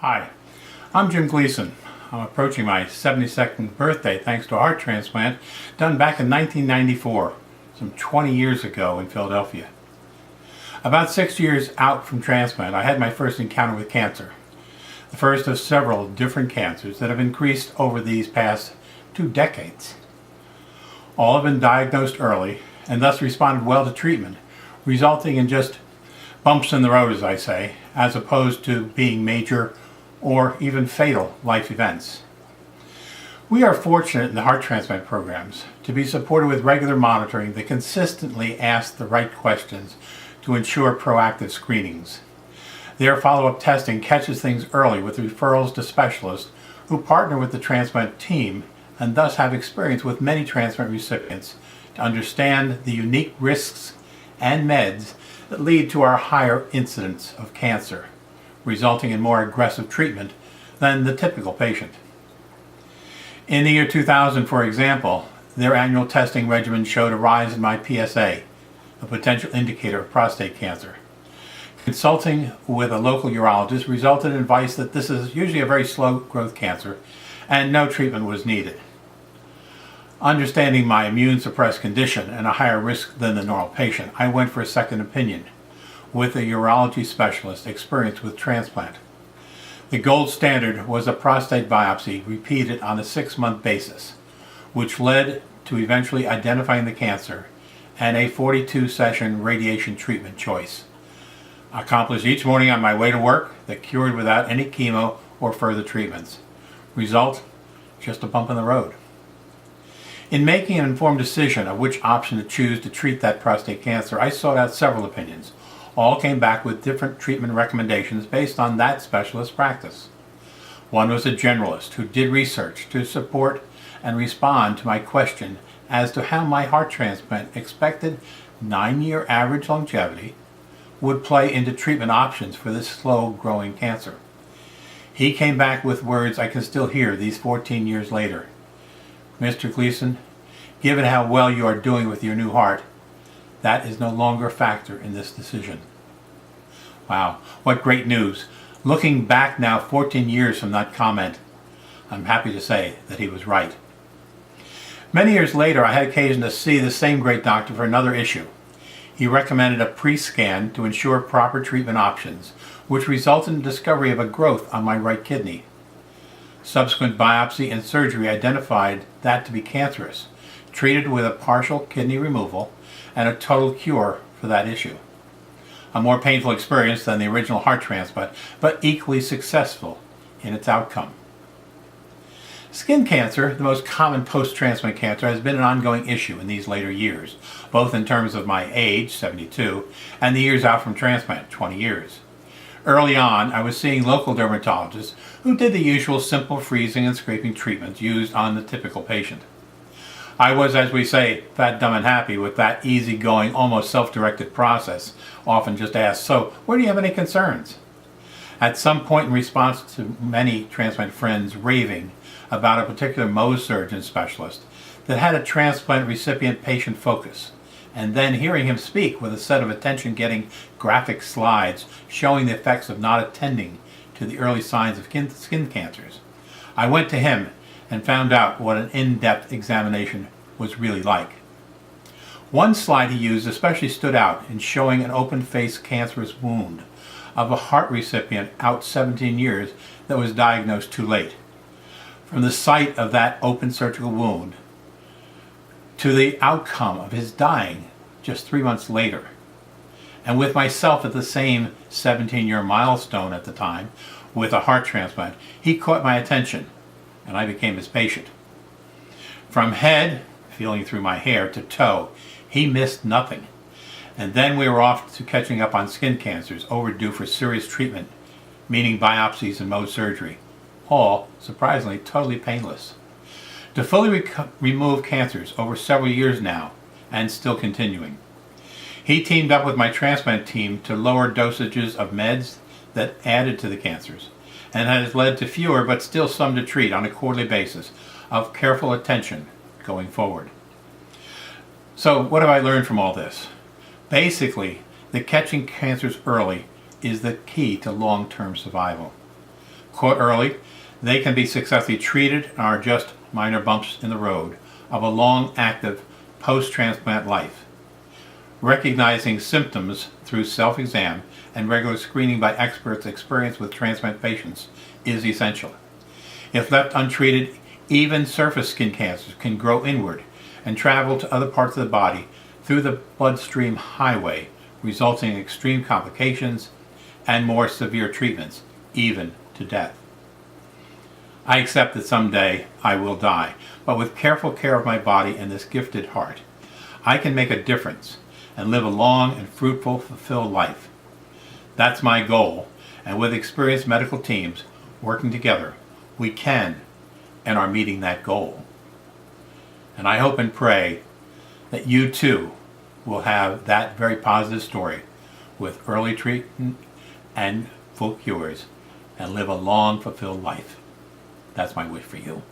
Hi, I'm Jim Gleason. I'm approaching my 72nd birthday thanks to a heart transplant done back in 1994, some 20 years ago in Philadelphia. About 6 years out from transplant, I had my first encounter with cancer. The first of several different cancers that have increased over these past 2 decades. All have been diagnosed early and thus responded well to treatment, resulting in just bumps in the road, as I say, as opposed to being major or even fatal life events. We are fortunate in the heart transplant programs to be supported with regular monitoring that consistently asks the right questions to ensure proactive screenings. Their follow-up testing catches things early with referrals to specialists who partner with the transplant team and thus have experience with many transplant recipients to understand the unique risks and meds that lead to our higher incidence of cancer, resulting in more aggressive treatment than the typical patient. In the year 2000, for example, their annual testing regimen showed a rise in my PSA, a potential indicator of prostate cancer. Consulting with a local urologist resulted in advice that this is usually a very slow growth cancer and no treatment was needed. Understanding my immune suppressed condition and a higher risk than the normal patient, I went for a second opinion with a urology specialist experienced with transplant. The gold standard was a prostate biopsy repeated on a 6-month basis, which led to eventually identifying the cancer and a 42-session radiation treatment choice, accomplished each morning on my way to work that cured without any chemo or further treatments. Result, just a bump in the road. In making an informed decision of which option to choose to treat that prostate cancer, I sought out several opinions. All came back with different treatment recommendations based on that specialist's practice. One was a generalist who did research to support and respond to my question as to how my heart transplant expected 9-year average longevity would play into treatment options for this slow-growing cancer. He came back with words I can still hear these 14 years later. Mr. Gleason, given how well you are doing with your new heart, that is no longer a factor in this decision. Wow, what great news. Looking back now 14 years from that comment, I'm happy to say that he was right. Many years later, I had occasion to see the same great doctor for another issue. He recommended a pre-scan to ensure proper treatment options, which resulted in discovery of a growth on my right kidney. Subsequent biopsy and surgery identified that to be cancerous, treated with a partial kidney removal and a total cure for that issue. A more painful experience than the original heart transplant, but equally successful in its outcome. Skin cancer, the most common post-transplant cancer, has been an ongoing issue in these later years, both in terms of my age, 72, and the years out from transplant, 20 years. Early on, I was seeing local dermatologists who did the usual simple freezing and scraping treatments used on the typical patient. I was, as we say, fat, dumb, and happy with that easygoing, almost self-directed process, often just asked, "So, where do you have any concerns?" At some point in response to many transplant friends raving about a particular Mohs surgeon specialist that had a transplant recipient patient focus, and then hearing him speak with a set of attention-getting graphic slides showing the effects of not attending to the early signs of skin cancers, I went to him and found out what an in-depth examination was really like. One slide he used especially stood out in showing an open-face cancerous wound of a heart recipient out 17 years that was diagnosed too late. From the site of that open surgical wound to the outcome of his dying just 3 months later. And with myself at the same 17-year milestone at the time with a heart transplant, he caught my attention and I became his patient. From head, feeling through my hair, to toe, he missed nothing. And then we were off to catching up on skin cancers overdue for serious treatment, meaning biopsies and Mohs surgery. All, surprisingly, totally painless. To fully remove cancers over several years now, and still continuing. He teamed up with my transplant team to lower dosages of meds that added to the cancers, and has led to fewer but still some to treat on a quarterly basis of careful attention going forward. So what have I learned from all this? Basically, that catching cancers early is the key to long-term survival. Caught early, they can be successfully treated and are just minor bumps in the road of a long, active post-transplant life. Recognizing symptoms through self-exam and regular screening by experts experienced with transplant patients is essential. If left untreated, even surface skin cancers can grow inward and travel to other parts of the body through the bloodstream highway, resulting in extreme complications and more severe treatments, even to death. I accept that someday I will die, but with careful care of my body and this gifted heart, I can make a difference and live a long and fruitful, fulfilled life. That's my goal, and with experienced medical teams working together, we can and are meeting that goal. And I hope and pray that you too will have that very positive story with early treatment and full cures and live a long, fulfilled life. That's my wish for you.